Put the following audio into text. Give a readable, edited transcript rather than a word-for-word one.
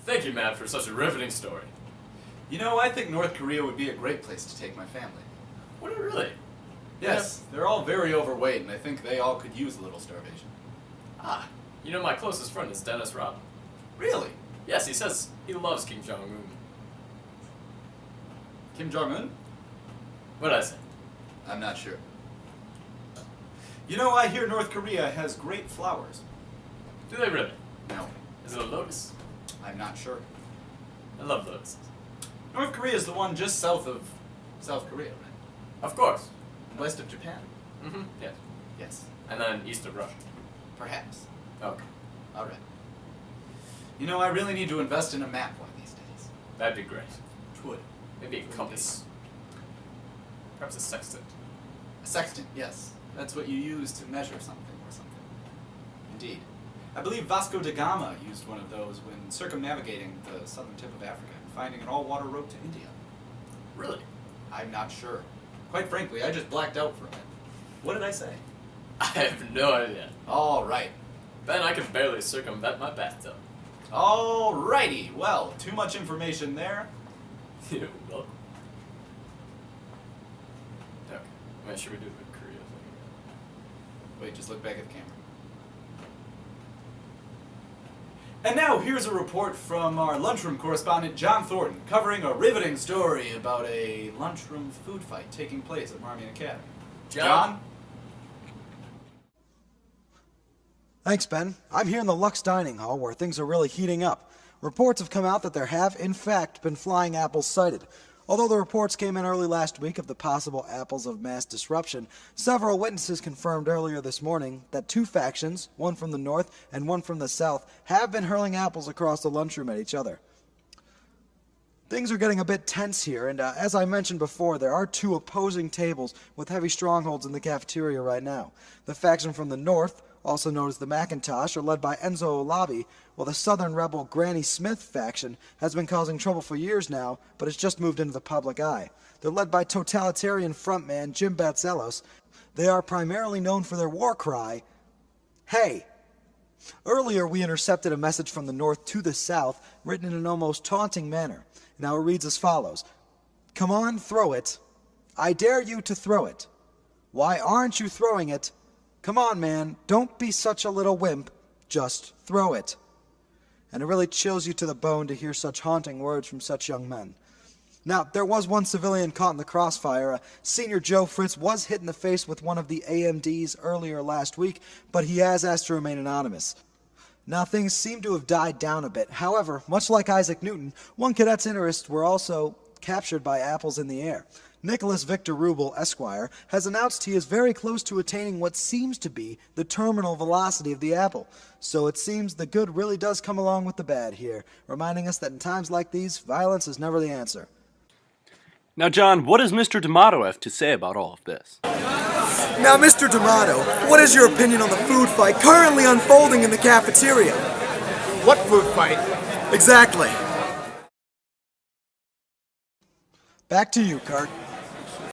Thank you, Matt, for such a riveting story. You know, I think North Korea would be a great place to take my family. Would it really? Yes, they're all very overweight, and I think they all could use a little starvation. Ah, you know my closest friend is Dennis Rodman. Really? Yes, he says he loves Kim Jong-un. Kim Jong-un? What did I say? I'm not sure. You know, I hear North Korea has great flowers. Do they really? No, Is it a lotus? I'm not sure. I love lotuses. North Korea is the one just south of South Korea, right? Of course. West of Japan. Mm-hmm, yes. Yes, And then east of Russia. perhaps. Okay. All right. You know, I really need to invest in a map one of these days. That'd be great. It would. Maybe a compass. Perhaps a sextant. A sextant, yes. That's what you use to measure something or something. Indeed. I believe Vasco da Gama used one of those when circumnavigating the southern tip of Africa and finding an all-water route to India. Really? I'm not sure. Quite frankly, I just blacked out for a minute. What did I say? I have no idea. All right. Then I can barely circumvent my bathtub. All righty. Well, too much information there. You're welcome. Okay. Well, should we do the Korea thing? Wait, just look back at the camera. And now here's a report from our Lunchroom correspondent, John Thornton, covering a riveting story about a lunchroom food fight taking place at Marmion Academy. John? Thanks, Ben. I'm here in the Lux Dining Hall where things are really heating up. Reports have come out that there have, in fact, been flying apples sighted. Although the reports came in early last week of the possible apples of mass disruption, several witnesses confirmed earlier this morning that two factions, one from the north and one from the south, have been hurling apples across the lunchroom at each other. Things are getting a bit tense here, and as I mentioned before, there are two opposing tables with heavy strongholds in the cafeteria right now. The faction from the north, also known as the Macintosh, are led by Enzo Olabi, while the Southern rebel Granny Smith faction has been causing trouble for years now, but has just moved into the public eye. They're led by totalitarian frontman Jim Batzelos. They are primarily known for their war cry, "Hey!" Earlier, we intercepted a message from the north to the south, written in an almost taunting manner. Now it reads as follows: "Come on, throw it. I dare you to throw it. Why aren't you throwing it? Come on, man, don't be such a little wimp. Just throw it." And it really chills you to the bone to hear such haunting words from such young men. Now, there was one civilian caught in the crossfire. Senior Joe Fritz was hit in the face with one of the AMDs earlier last week, but he has asked to remain anonymous. Now, things seem to have died down a bit. However, much like Isaac Newton, one cadet's interests were also captured by apples in the air. Nicholas Victor Rubel, Esquire, has announced he is very close to attaining what seems to be the terminal velocity of the apple. So it seems the good really does come along with the bad here, reminding us that in times like these, violence is never the answer. Now, John, what does Mr. D'Amato have to say about all of this? Now, Mr. D'Amato, what is your opinion on the food fight currently unfolding in the cafeteria? What food fight? Exactly. Back to you, Kurt.